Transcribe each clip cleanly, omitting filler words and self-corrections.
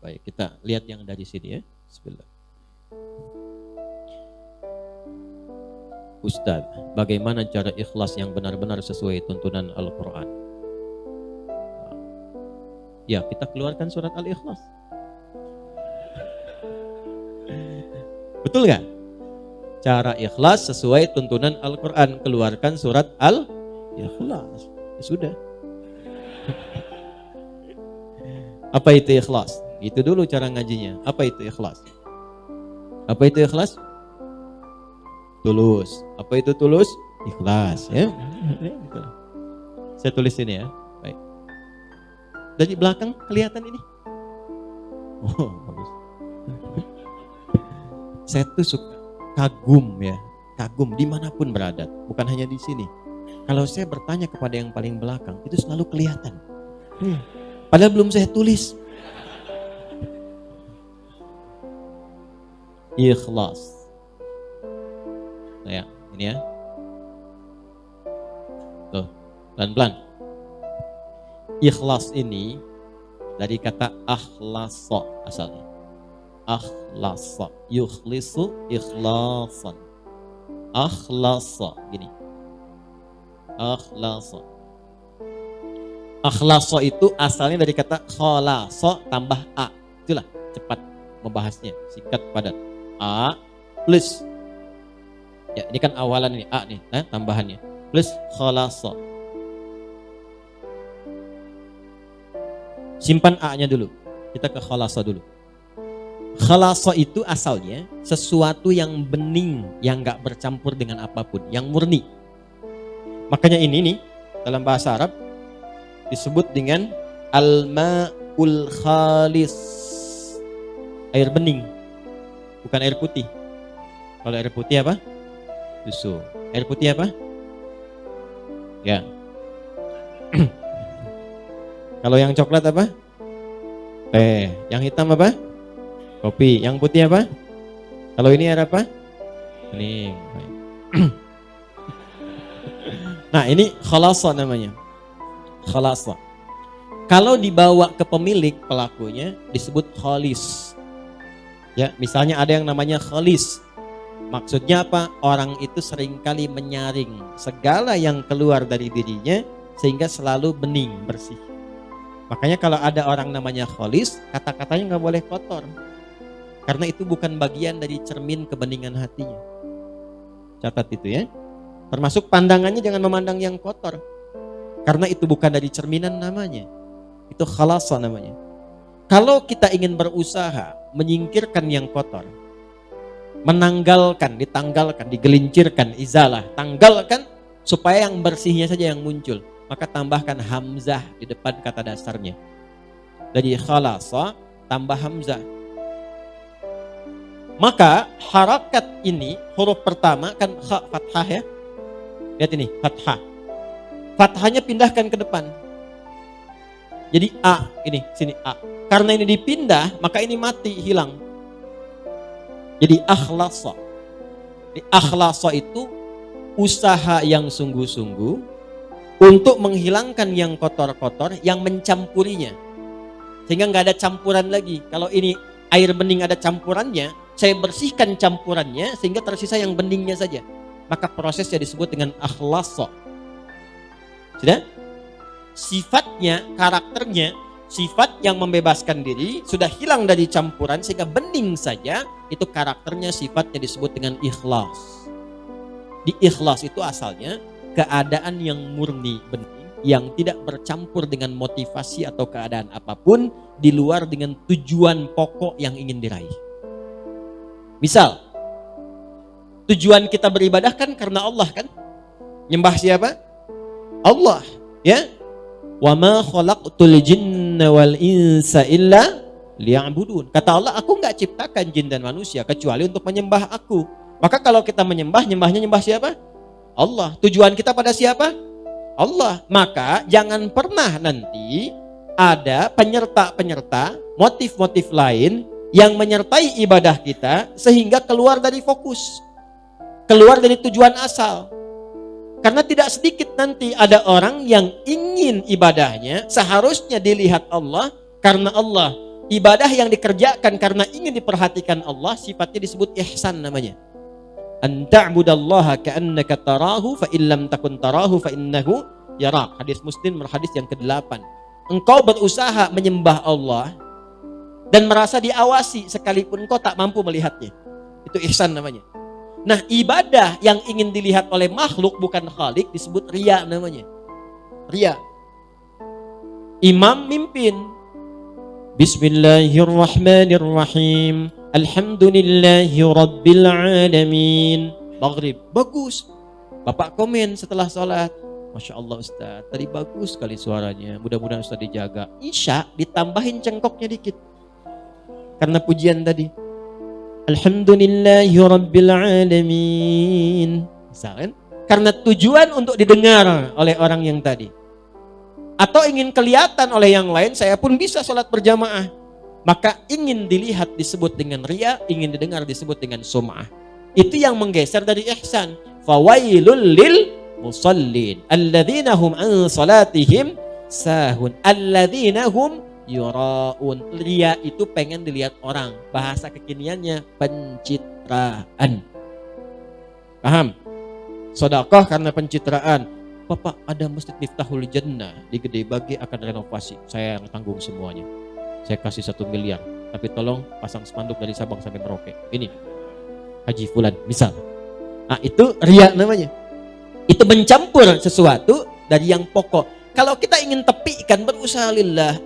Baik, kita lihat yang dari sini ya. Bismillah. Ustaz, bagaimana cara ikhlas yang benar-benar sesuai tuntunan Al-Quran? Ya, kita keluarkan surat Al-Ikhlas. Betul gak? Cara ikhlas sesuai tuntunan Al-Quran, keluarkan surat Al-Ikhlas. Ya sudah. Apa itu ikhlas? Itu dulu cara ngajinya. Apa itu ikhlas? Apa itu ikhlas? Tulus. Apa itu tulus? Ikhlas, ya. Saya tulis ini ya. Baik. Dari belakang kelihatan ini. Oh, bagus. Saya tuh suka kagum ya, kagum dimanapun berada, bukan hanya di sini. Kalau saya bertanya kepada yang paling belakang, itu selalu kelihatan. Padahal belum saya tulis. Ikhlas. Nah ya, ini ya. Tuh, pelan-pelan. Ikhlas ini dari kata akhlasa asalnya. Akhlasa, yukhlisu ikhlasan. Akhlasa, gini. Akhlasa. Akhlasa itu asalnya dari kata khalasa tambah a. Itulah cepat membahasnya, singkat padat. A plus, ya ini kan awalan ini a nih, tambahannya plus khalasa. Simpan a-nya dulu, kita ke khalasa dulu. Khalasa itu asalnya sesuatu yang bening, yang gak bercampur dengan apapun, yang murni. Makanya ini nih dalam bahasa Arab disebut dengan al-ma'ul khalis, air bening, bukan air putih. Kalau air putih apa? Susu. Air putih apa? Ya. Kalau yang coklat apa? Teh. Yang hitam apa? Kopi. Yang putih apa? Kalau ini air apa? Bening. Nah, ini khalasa namanya. Khalasa. Kalau dibawa ke pemilik, pelakunya disebut khalis. Ya, misalnya ada yang namanya khalis. Maksudnya apa? Orang itu seringkali menyaring segala yang keluar dari dirinya sehingga selalu bening, bersih. Makanya kalau ada orang namanya khalis, kata-katanya nggak boleh kotor. Karena itu bukan bagian dari cermin kebeningan hatinya. Catat itu ya. Termasuk pandangannya jangan memandang yang kotor. Karena itu bukan dari cerminan namanya. Itu khalasa namanya. Kalau kita ingin berusaha menyingkirkan yang kotor, menanggalkan, ditanggalkan, digelincirkan, izalah, tanggalkan supaya yang bersihnya saja yang muncul, maka tambahkan hamzah di depan kata dasarnya. Dari khalasa tambah hamzah. Maka harakat ini, huruf pertama kan kha fathah ya. Lihat ini, fathah. Fathahnya pindahkan ke depan. Jadi A, ini sini A. Karena ini dipindah, maka ini mati, hilang. Jadi akhlasa. Di akhlasa itu usaha yang sungguh-sungguh untuk menghilangkan yang kotor-kotor, yang mencampurinya. Sehingga nggak ada campuran lagi. Kalau ini air bening ada campurannya, saya bersihkan campurannya sehingga tersisa yang beningnya saja. Maka prosesnya disebut dengan akhlasa. Sudah? Sifatnya, karakternya, sifat yang membebaskan diri sudah hilang dari campuran sehingga bening saja, itu karakternya, sifatnya disebut dengan ikhlas. Di ikhlas itu asalnya keadaan yang murni, bening, yang tidak bercampur dengan motivasi atau keadaan apapun di luar dengan tujuan pokok yang ingin diraih. Misal, tujuan kita beribadah kan karena Allah kan? Nyembah siapa? Allah, ya. Wa ma khalaqtul jinna wal insa illa liya'budun. Kata Allah, aku enggak ciptakan jin dan manusia kecuali untuk menyembah aku. Maka kalau kita menyembah, nyembah siapa? Allah. Tujuan kita pada siapa? Allah. Maka jangan pernah nanti ada penyerta-penyerta, motif-motif lain yang menyertai ibadah kita sehingga keluar dari fokus, keluar dari tujuan asal. Karena tidak sedikit nanti ada orang yang ingin ibadahnya seharusnya dilihat Allah, karena Allah ibadah yang dikerjakan karena ingin diperhatikan Allah, sifatnya disebut ihsan namanya. An ta'budallaha ka'annaka tarahu fa illam takun tarahu fa innahu yarak. Hadis Muslim, hadis yang ke-8. Engkau berusaha menyembah Allah dan merasa diawasi sekalipun engkau tak mampu melihatnya. Itu ihsan namanya. Nah, ibadah yang ingin dilihat oleh makhluk bukan khalik disebut riya namanya. Riya. Imam mimpin, Bismillahirrahmanirrahim, Alhamdulillahi Rabbil Alamin. Maghrib, bagus. Bapak komen setelah sholat, Masya Allah Ustaz, tadi bagus sekali suaranya, mudah-mudahan Ustaz dijaga. Isya ditambahin cengkoknya dikit, karena pujian tadi, Alhamdulillahi Rabbil Alamin. Misalkan, karena tujuan untuk didengar oleh orang yang tadi. Atau ingin kelihatan oleh yang lain, saya pun bisa sholat berjamaah. Maka ingin dilihat disebut dengan riya, ingin didengar disebut dengan sum'ah. Itu yang menggeser dari ihsan. Fawailul lil musallin alladzina hum an salatihim sahun alladzina hum yuraun. Riya itu pengen dilihat orang. Bahasa kekiniannya pencitraan. Paham? Sedekah karena pencitraan. Bapak, ada masjid Miftahul Jannah di Gede Bage akan renovasi. Saya yang tanggung semuanya. Saya kasih 1 miliar. Tapi tolong pasang spanduk dari Sabang sampai Merauke. Ini Haji Fulan, misal. Nah, itu riya namanya. Itu mencampur sesuatu dari yang pokok. Kalau kita ingin tepikan, berusaha lillah,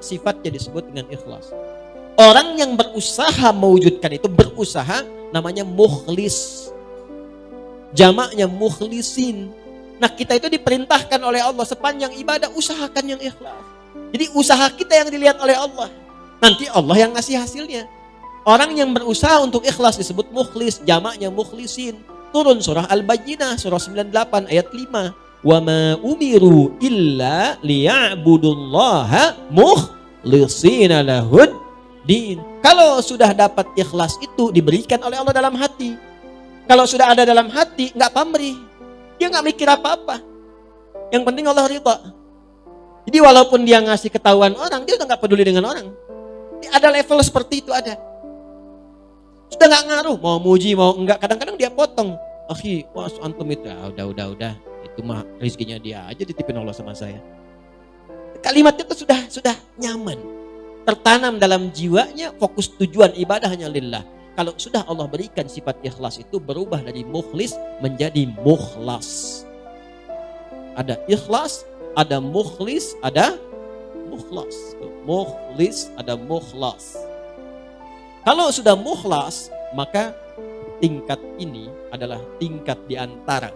sifatnya disebut dengan ikhlas. Orang yang berusaha mewujudkan itu, berusaha namanya mukhlis. Jamaknya mukhlisin. Nah, kita itu diperintahkan oleh Allah sepanjang ibadah usahakan yang ikhlas. Jadi usaha kita yang dilihat oleh Allah. Nanti Allah yang ngasih hasilnya. Orang yang berusaha untuk ikhlas disebut mukhlis, jamaknya mukhlisin. Turun surah Al-Bayyinah, surah 98 ayat 5. Wa ma umiru illa liya'budullaha mukhlishina lahud din. Kalau sudah dapat ikhlas itu diberikan oleh Allah dalam hati. Kalau sudah ada dalam hati, enggak pamrih. Dia nggak mikir apa-apa. Yang penting Allah ridha. Jadi walaupun dia ngasih ketahuan orang, dia udah nggak peduli dengan orang. Ada level seperti itu ada. Sudah nggak ngaruh. Mau muji mau enggak. Kadang-kadang dia potong. Akhi, wah antum itu. Udah. Itu mah rezekinya dia aja ditipin Allah sama saya. Kalimatnya itu sudah nyaman. Tertanam dalam jiwanya, fokus tujuan ibadah hanya lillah. Kalau sudah Allah berikan sifat ikhlas itu berubah dari mukhlis menjadi mukhlas. Ada ikhlas, ada mukhlis, ada mukhlas. Mukhlis, ada mukhlas. Kalau sudah mukhlas, maka tingkat ini adalah tingkat di antara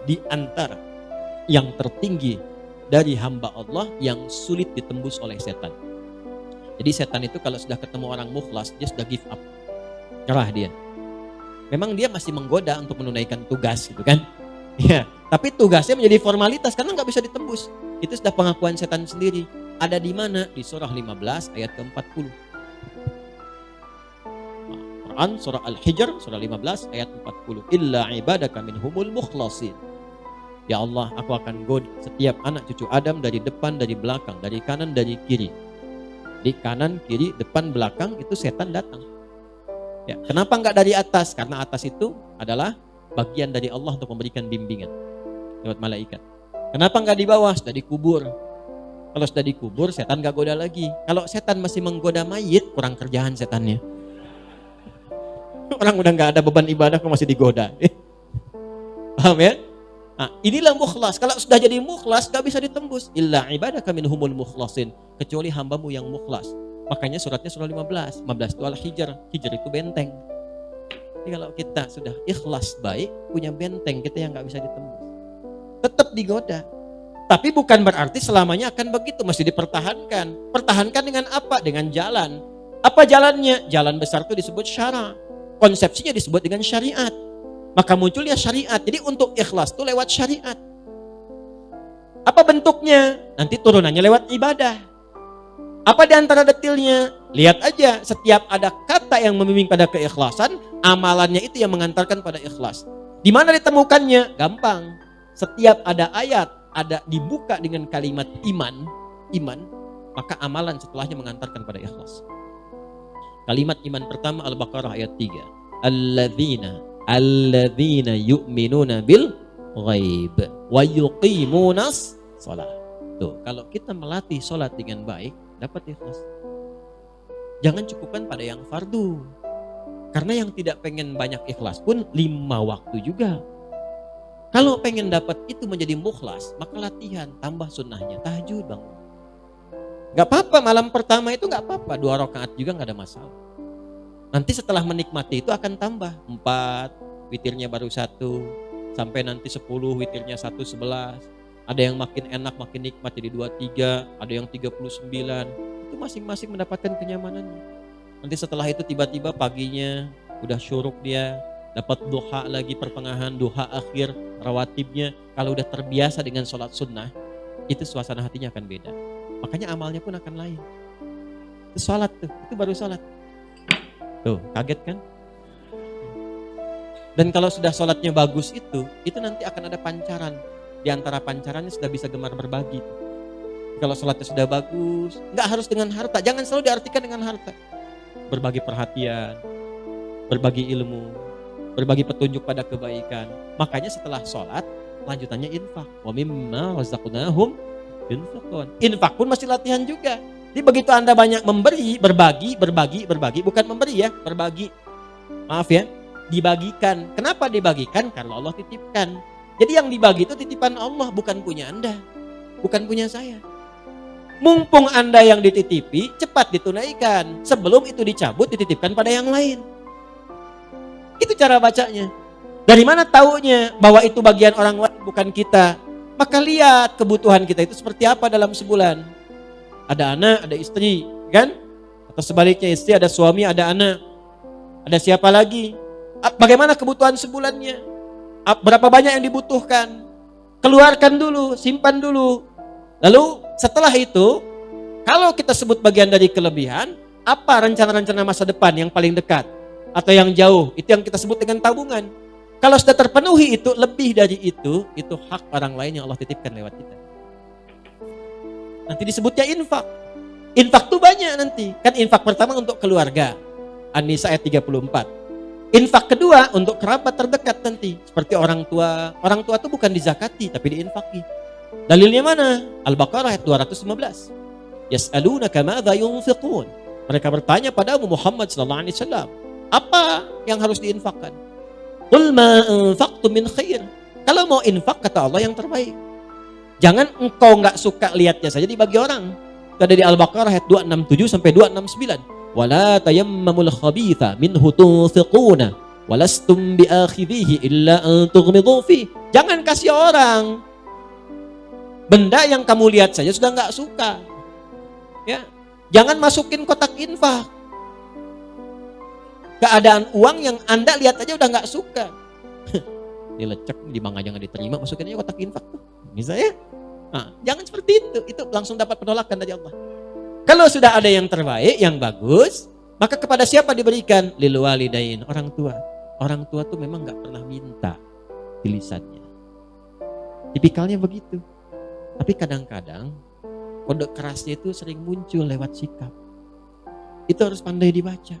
yang tertinggi dari hamba Allah yang sulit ditembus oleh setan. Jadi setan itu kalau sudah ketemu orang mukhlas, dia sudah give up. Nyerah dia. Memang dia masih menggoda untuk menunaikan tugas gitu kan. Ya, tapi tugasnya menjadi formalitas karena nggak bisa ditembus. Itu sudah pengakuan setan sendiri. Ada di mana? Di surah 15 ayat ke-40. Quran surah Al-Hijr surah 15 ayat 40. Illa ibadaka minhumul mukhlasin. Ya Allah, aku akan goda setiap anak cucu Adam dari depan, dari belakang, dari kanan, dari kiri. Di kanan, kiri, depan, belakang itu setan datang. Ya, kenapa enggak dari atas? Karena atas itu adalah bagian dari Allah untuk memberikan bimbingan lewat malaikat. Kenapa enggak di bawah? Sudah dikubur. Kalau sudah dikubur, setan enggak goda lagi. Kalau setan masih menggoda mayit, kurang kerjaan setannya. Orang udah enggak ada beban ibadah kok masih digoda. Paham ya? Nah, inilah mukhlas. Kalau sudah jadi mukhlas, enggak bisa ditembus. Illa ibadaka minhumul mukhlasin. Kecuali hambamu yang mukhlas. Makanya suratnya surah 15 itu Al-Hijr. Hijr itu benteng. Jadi kalau kita sudah ikhlas baik, punya benteng kita yang gak bisa ditembus. Tetap digoda. Tapi bukan berarti selamanya akan begitu. Masih dipertahankan. Pertahankan dengan apa? Dengan jalan. Apa jalannya? Jalan besar itu disebut syara. Konsepsinya disebut dengan syariat. Maka munculnya syariat. Jadi untuk ikhlas itu lewat syariat. Apa bentuknya? Nanti turunannya lewat ibadah. Apa di antara detailnya? Lihat aja, setiap ada kata yang membimbing pada keikhlasan, amalannya itu yang mengantarkan pada ikhlas. Di mana ditemukannya? Gampang. Setiap ada ayat, ada dibuka dengan kalimat iman, maka amalan setelahnya mengantarkan pada ikhlas. Kalimat iman pertama Al-Baqarah ayat 3. Alladzina yu'minuna bil ghaib wa yuqimunas shalah. Tuh, kalau kita melatih sholat dengan baik, dapat ikhlas. Jangan cukupkan pada yang fardu. Karena yang tidak pengen banyak ikhlas pun 5 waktu juga. Kalau pengen dapat itu menjadi mukhlas, maka latihan, tambah sunnahnya, tahajud bangun. Gak apa-apa, malam pertama itu gak apa-apa, 2 rakaat juga gak ada masalah. Nanti setelah menikmati itu akan tambah 4, witirnya baru 1, sampai nanti 10, witirnya 1, 11. Ada yang makin enak, makin nikmat jadi 2, 3, ada yang 39. Itu masing-masing mendapatkan kenyamanannya. Nanti setelah itu tiba-tiba paginya udah syuruk dia, dapat duha lagi pertengahan, duha akhir, rawatibnya. Kalau udah terbiasa dengan sholat sunnah, itu suasana hatinya akan beda. Makanya amalnya pun akan lain. Itu sholat tuh, itu baru sholat. Tuh, kaget kan? Dan kalau sudah sholatnya bagus itu nanti akan ada pancaran. Di antara pancarannya sudah bisa gemar berbagi. Kalau sholatnya sudah bagus, nggak harus dengan harta. Jangan selalu diartikan dengan harta. Berbagi perhatian, berbagi ilmu, berbagi petunjuk pada kebaikan. Makanya setelah sholat, lanjutannya infak. Wa mimma razaqnahum yunfiqun. Infak pun masih latihan juga. Jadi begitu Anda banyak memberi, berbagi, bukan memberi ya, berbagi. Maaf ya, dibagikan. Kenapa dibagikan? Karena Allah titipkan. Jadi yang dibagi itu titipan Allah, bukan punya Anda, bukan punya saya. Mumpung Anda yang dititipi, cepat ditunaikan. Sebelum itu dicabut, dititipkan pada yang lain. Itu cara bacanya. Dari mana taunya bahwa itu bagian orang lain bukan kita? Maka lihat kebutuhan kita itu seperti apa dalam sebulan. Ada anak, ada istri, kan? Atau sebaliknya istri, ada suami, ada anak. Ada siapa lagi? Bagaimana kebutuhan sebulannya? Berapa banyak yang dibutuhkan? Keluarkan dulu, simpan dulu. Lalu setelah itu, kalau kita sebut bagian dari kelebihan, apa rencana-rencana masa depan yang paling dekat? Atau yang jauh? Itu yang kita sebut dengan tabungan. Kalau sudah terpenuhi itu, lebih dari itu hak orang lain yang Allah titipkan lewat kita. Nanti disebutnya infak. Infak tuh banyak nanti. Kan infak pertama untuk keluarga. An-Nisa ayat 34. Infak kedua untuk kerabat terdekat nanti. Seperti orang tua. Orang tua itu bukan dizakati, tapi diinfaki. Dalilnya mana? Al-Baqarah ayat 215. Yas'alunaka madza yunfiqun. Mereka bertanya padamu Muhammad sallallahu alaihi wasallam, apa yang harus diinfakkan? Qul ma anfaqtum min khair. Kalau mau infak kata Allah yang terbaik. Jangan engkau enggak suka lihatnya saja dibagi orang. Itu ada di Al-Baqarah ayat 267 sampai 269. Wala tayammamul khabitha minhu tunfiquna walastum biakhidhihi illa an tughmidu fi. Jangan kasih orang benda yang kamu lihat saja sudah enggak suka. Ya. Jangan masukin kotak infak. Keadaan uang yang Anda lihat aja udah nggak suka. Dilecek, di mang aja nggak diterima, masukin aja kotak infak tuh. Misalnya, jangan seperti itu. Itu langsung dapat penolakan dari Allah. Kalau sudah ada yang terbaik, yang bagus, maka kepada siapa diberikan? Lil walidain, orang tua. Orang tua tuh memang nggak pernah minta di lisannya. Tipikalnya begitu. Tapi kadang-kadang kode kerasnya itu sering muncul lewat sikap. Itu harus pandai dibaca.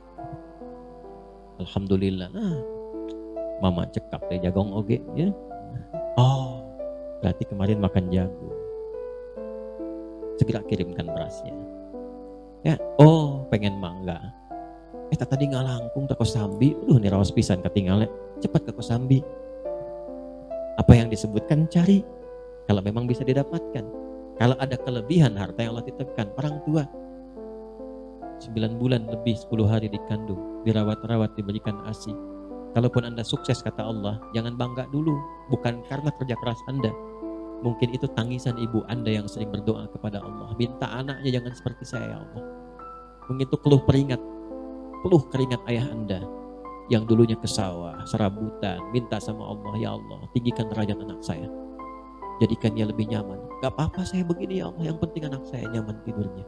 Alhamdulillah, mama cekap teh jagong oge ya. Oh, berarti kemarin makan jagung. Segera kirimkan berasnya. Ya, oh pengen mangga. Tadi ngalangkung ke Kosambi, nih raos pisan ketinggalan. Cepat ke Kosambi. Apa yang disebutkan cari. Kalau memang bisa didapatkan. Kalau ada kelebihan harta yang Allah titipkan, orang tua 9 bulan lebih 10 hari dikandung, dirawat-rawat, diberikan ASI. Kalaupun Anda sukses kata Allah, jangan bangga dulu, bukan karena kerja keras Anda. Mungkin itu tangisan ibu Anda yang sering berdoa kepada Allah, minta anaknya jangan seperti saya ya Allah. Mungkin itu keluh keringat ayah Anda yang dulunya ke sawah, serabutan, minta sama Allah, ya Allah, tinggikan derajat anak saya. Jadikan dia lebih nyaman. Gak apa-apa saya begini ya Allah, yang penting anak saya nyaman tidurnya.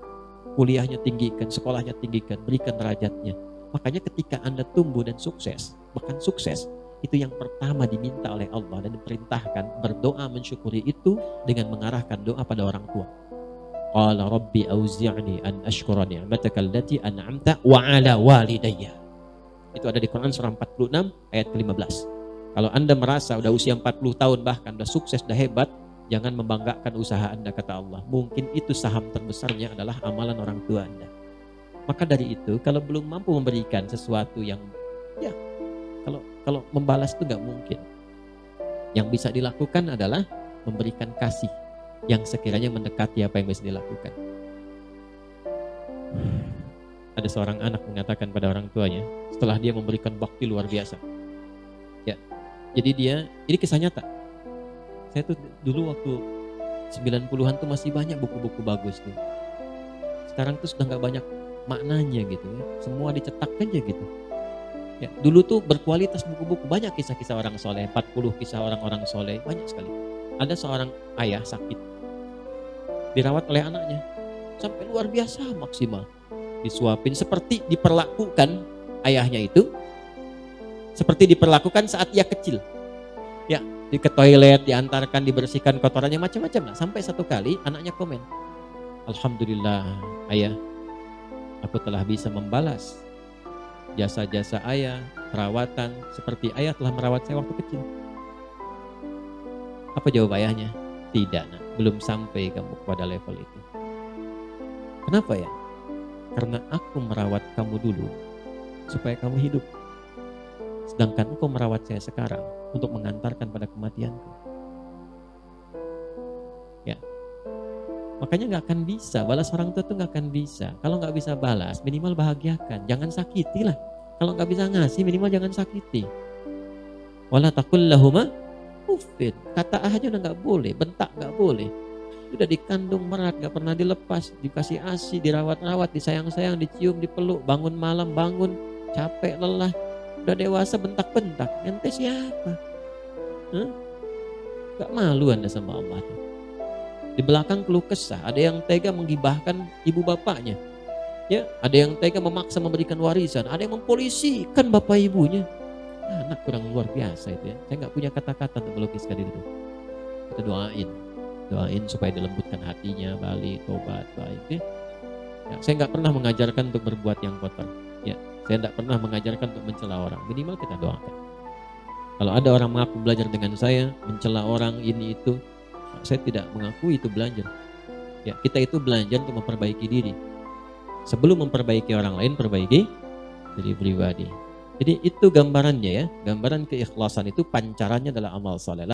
Kuliahnya tinggikan, sekolahnya tinggikan, berikan derajatnya. Makanya ketika Anda tumbuh dan sukses, bahkan sukses, itu yang pertama diminta oleh Allah dan diperintahkan berdoa mensyukuri itu dengan mengarahkan doa pada orang tua. Qala rabbi auzi'ni an ashkura ni'mataka allati an'amta wa ala walidayya. Itu ada di Quran surah 46 ayat ke-15. Kalau Anda merasa udah usia 40 tahun bahkan udah sukses, udah hebat, jangan membanggakan usaha Anda, kata Allah. Mungkin itu saham terbesarnya adalah amalan orang tua Anda. Maka dari itu, kalau belum mampu memberikan sesuatu yang ya, kalau membalas itu nggak mungkin. Yang bisa dilakukan adalah memberikan kasih yang sekiranya mendekati apa yang bisa dilakukan. Ada seorang anak mengatakan pada orang tuanya setelah dia memberikan bakti luar biasa. Ya, jadi ini kisah nyata. Saya tuh dulu waktu 90-an tuh masih banyak buku-buku bagus tuh. Sekarang tuh sudah nggak banyak maknanya gitu ya. Semua dicetak aja gitu. Ya, dulu tuh berkualitas buku-buku, banyak kisah-kisah orang soleh, 40 kisah orang-orang soleh, banyak sekali. Ada seorang ayah sakit, dirawat oleh anaknya, sampai luar biasa maksimal. Disuapin seperti diperlakukan ayahnya itu, seperti diperlakukan saat ia kecil. Ya, ke toilet, diantarkan, dibersihkan kotorannya, macam-macam lah. Sampai satu kali anaknya komen, alhamdulillah ayah, aku telah bisa membalas jasa-jasa ayah, perawatan seperti ayah telah merawat saya waktu kecil. Apa jawab ayahnya? Tidak, nak, belum sampai kamu pada level itu. Kenapa ya? Karena aku merawat kamu dulu supaya kamu hidup. Sedangkan engkau merawat saya sekarang untuk mengantarkan pada kematianku. Ya, makanya nggak akan bisa balas orang tua tuh, nggak akan bisa. Kalau nggak bisa balas, minimal bahagiakan, jangan sakiti lah. Kalau nggak bisa ngasih, minimal jangan sakiti. Wala taqul lahuma uffin. Kata aja udah nggak boleh, bentak nggak boleh. Udah dikandung merat, nggak pernah dilepas, dikasih ASI, dirawat-rawat, disayang-sayang, dicium, dipeluk, bangun malam, bangun capek, lelah, udah dewasa bentak-bentak. Ente siapa? Nggak malu Anda sama Allah tuh? Di belakang keluh kesah, ada yang tega menggibahkan ibu bapaknya. Ya, ada yang tega memaksa memberikan warisan, ada yang mempolisikan bapak ibunya. Nah, anak kurang luar biasa itu ya. Saya nggak punya kata-kata untuk melukiskan itu. Kita doain supaya dilembutkan hatinya, balik, tobat, baik. Ya. Ya, saya nggak pernah mengajarkan untuk berbuat yang kotor. Ya, saya nggak pernah mengajarkan untuk mencela orang. Minimal kita doakan. Kalau ada orang mengaku belajar dengan saya, mencela orang ini itu, saya tidak mengakui itu belajar. Ya, kita itu belajar untuk memperbaiki diri. Sebelum memperbaiki orang lain, perbaiki diri pribadi. Jadi itu gambarannya ya. Gambaran keikhlasan itu pancarannya adalah amal saleh.